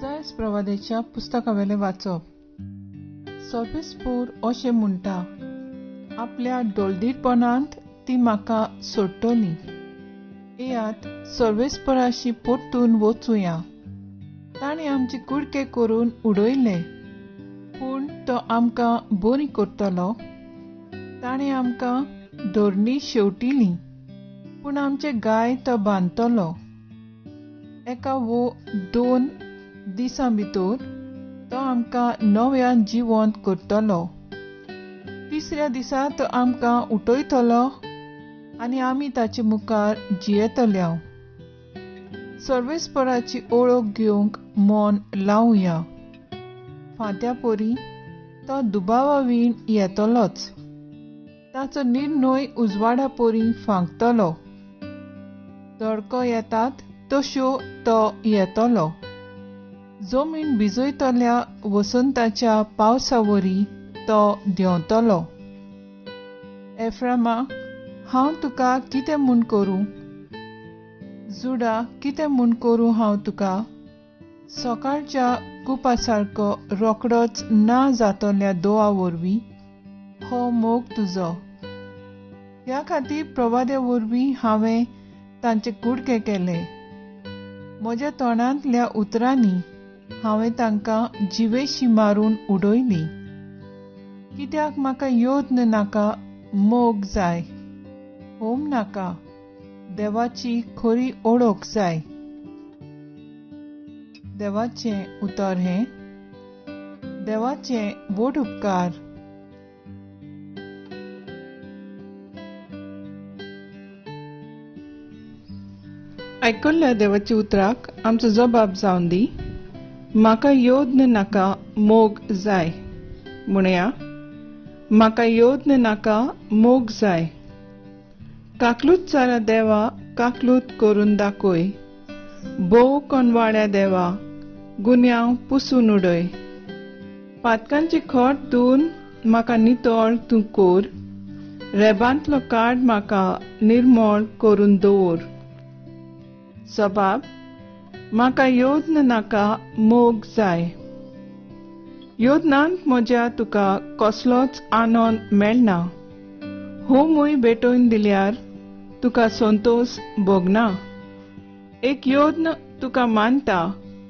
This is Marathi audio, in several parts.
इसायास प्रवादेच्या पुस्तकावेले वाचप. सर्वेस्पोर अशें म्हणटा, आपल्या डोलदीरपणांत ती म्हाका सोडटली. येयात सर्वेस्पराशी पोट्टून वचूया. ताणें आमचे कुडके करून उडयले, पूण तो आमकां बरी करतलो. ताणें आमकां धोरणी शेवटिली, पूण आमचे गाय तो बांदतलो. एका वो 2 दिसां भितर तो आमकां नव्यान जिवंत करतलो. तिसऱ्या दिसा तो आमकां उठयतलो आनी आमी ताचे मुखार जियेतल्यो. सर्वेस्पराची ओळख घेवंक मन लावया. फांत्या परी तो दुबावावीण येतलोच. ताचो निर्णय उजवाडा परी फांकतलो. तडको येतात तश्यो तो येतलो. जमीन भिजयतल्या वसंताच्या पावसावरी तो देंवतलो. एफ्रामा, हांव तुका कितें म्हूण करूं? जुडा, कितें म्हूण करूं हांव तुका? सकाळच्या कुपा सारको रोकडोच ना जातल्या दोआ वरवीं हो मोग तुजो. ह्या खातीर प्रवाद्या वरवीं हांवें तांचे कुडके केले. म्हज्या तोंडांतल्या उतरांनी हांवें तांकां जिवेशी मारून उडयली. कित्याक म्हाका योद्न नाका, मोग जाय. होम नाका, देवाची खरी ओळख जाय. देवाचें उतर हें, देवाचें व्हड उपकार. आयकल्ल्या देवाच्या उतराक आमचो जबाब जावन दी. म्हाका योद्न नाका, मोग जाय. म्हणया, म्हाका योद्न नाका, मोग जाय. काकलूत जाल्या देवा, काकलूत करून दाखय. बोव कोनवाड्या देवा, गुन्यांव पुसून उडय. पातकांची खोट धुवन म्हाका नितळ तूं कर. रेबांतलो काड म्हाका निर्मळ करून दवर. जबाब: म्हाका योद्न नाका, मोग जाय. योद्नांत म्हज्या तुका कसलोच आनंद मेळना. होमूय भेटोवन दिल्यार तुका संतोश भोगना. एक योद्न तुका मानता,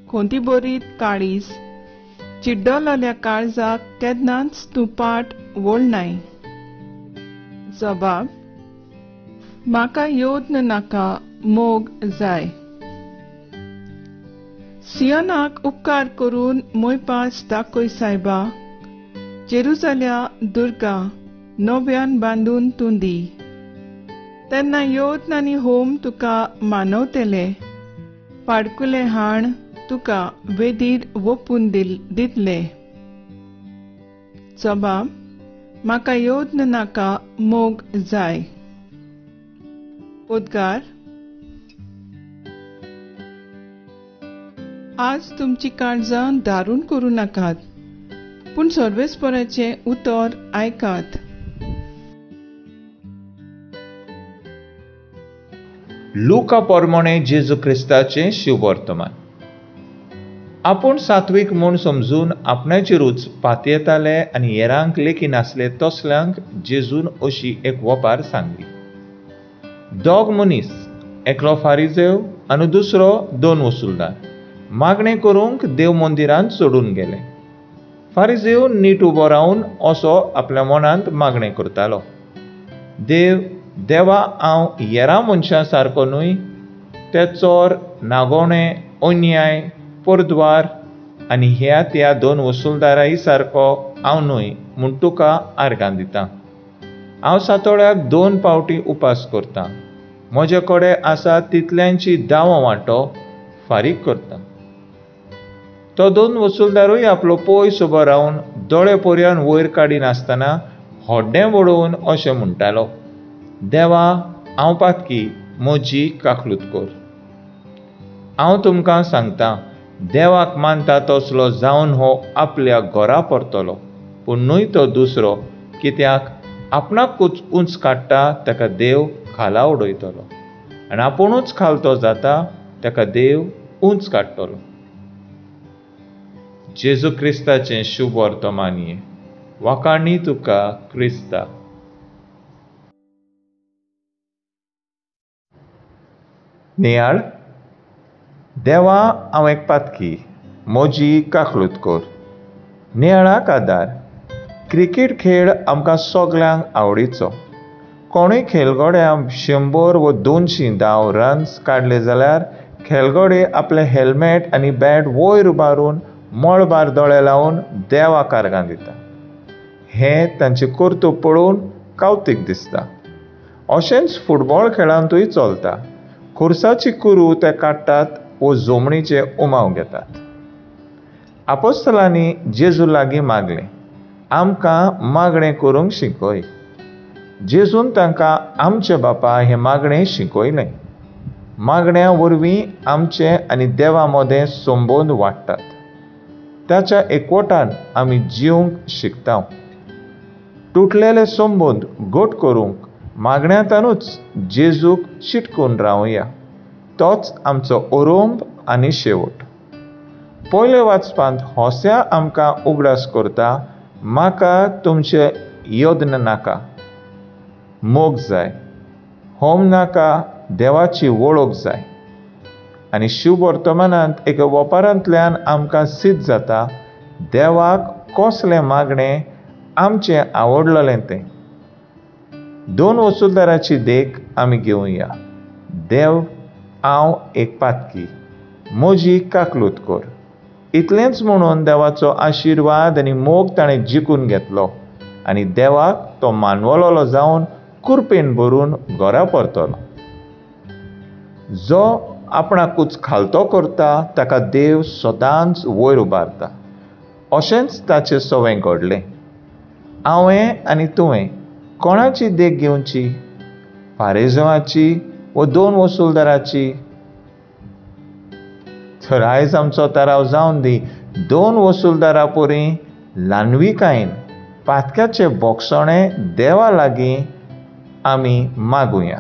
खोंती बरीत काळीज. चिड्डोलोल्या काळजाक केन्नाच तूं पाट वळनाय. जबाब: म्हाका योद्न नाका, मोग जाय. सियोनाक उपकार करून मोयपास दाखय सायबा. जेरुजाल्या दुर्गा नव्यान बांदून तूं दी. तेन्ना योद्न आनी होम तुका मानवतले. पाडकुले हाण तुका वेदीर वपून दितले. जबाब: म्हाका योद्न नाका, मोग जाय. उद्गार: आज तुमची काळजां दारूण करूं नाकात, पूण सर्वेस्पराचें उतर आयकात. लुका पोरमोणे जेजू क्रिस्ताचें शिववर्तमान. आपूण सात्वीक म्हूण समजून आपणाचेरूच पातयेताले आनी हेरांक लेखी नासले तसल्यांक जेजून अशी एक वपार सांगली. 2 मनीस, एकलो फारिजेव आनी दुसरो 2 वसूलदार, मागणें करूंक देव मंदिरांत सोडून गेले. फारिजेव नीट उबो रावन असो आपल्या मनांत मागणें करतालो: देवा, हांव हेरां मनशां सारको न्हय. ते चोर, नागोणे, अन्याय, परद्वार आनी ह्या 2 वसूलदाराय सारको हांव न्हय म्हूण तुका आर्गां दितां. हांव सातोळ्याक 2 पावटी उपास करतां. म्हजे कडेन आसा तितल्यांची 10 वांटो फारीक करतां. तो 2 वसूलदारूय आपलो पयस उबो रावन दोळे पर्यान वयर काडी नासतना होड्डें वडोवन अशें म्हणटालो: देवा, हांव पातकी, म्हजी काकलूत कर. हांव तुमकां सांगतां, देवाक मानता तसलो जावन हो आपल्या घरा परतलो, पूण न्हय तो दुसरो. कित्याक आपणाकूच उंच काडटा ताका देव खाला उडयतलो, आनी आपुणूच खालतो जाता ताका देव उंच काडटलो. जेजू क्रिस्ताचें शुभ वर्तमानीय. वाखाणणी तुका क्रिस्ता. नियाळ. देवा हांव एक पातकी, म्हजी काकलूतकोर. नियाळाक आदार. क्रिकेट खेळ आमकां सगल्यांक आवडीचो. कोणूय खेळगड्या 100 व 200 धांव रन्स काडले जाल्यार खेळगडे आपले हेल्मेट आनी बॅट वयर उबारून मळबार दोळे लावन देवाक आर्गां दिता. हें तांचें कर्तूब पळोवन कौतीक दिसता. अशेंच फुटबॉल खेळांतूय चलता. खुर्साची कुरू ते काडटात वो जमणीचे उमाव घेतात. आपोस्तलांनी जेजू लागीं मागलें, आमकां मागणें करूंक शिकय. जेजून तांकां आमचे बापा हें मागणें शिकयलें. मागण्या वरवीं आमचे आनी देवा मदें संबंद वाडटात. ताच्या एकवटान आमी जिवंक शिकता. तुटलेले संबंद घट करूंक मागण्यांतूच जेजूक चिटकून रावया. तोच आमचो ओरोंब आनी शेवट. पयले वाचपांत होस्या आमकां उगडास करता, म्हाका तुमचें योद्न नाका, मोग जाय. होम नाका, देवाची वळख जाय. आनी शुभ वर्तमानांत एका वपारांतल्यान आमकां सिद्ध जाता देवाक कसलें मागणें आमचें आवडलें तें. 2 वसूलदाराची देख आमी घेवया. देव, हांव एक पातकी, म्हजी काकलूतकोर. इतलेंच म्हणून देवाचो आशिर्वाद आनी मोग ताणें जिखून घेतलो आनी देवाक तो मानवलोलो जावन कुरपेन भरून घरा परतलो. जो आपणाकूच खालतो करता ताका देव सदांच वयर उबारता. अशेंच ताचें सवें घडलें. हांवें आनी तुवें कोणाची देख घेवची? फारिझेवाची व 2 वसूलदाराची? तर आयज आमचो थाराव जावन दी 2 वसूलदारा परी ल्हानविकायेन पातक्याचें बोगसणें देवा लागीं आमी मागुया.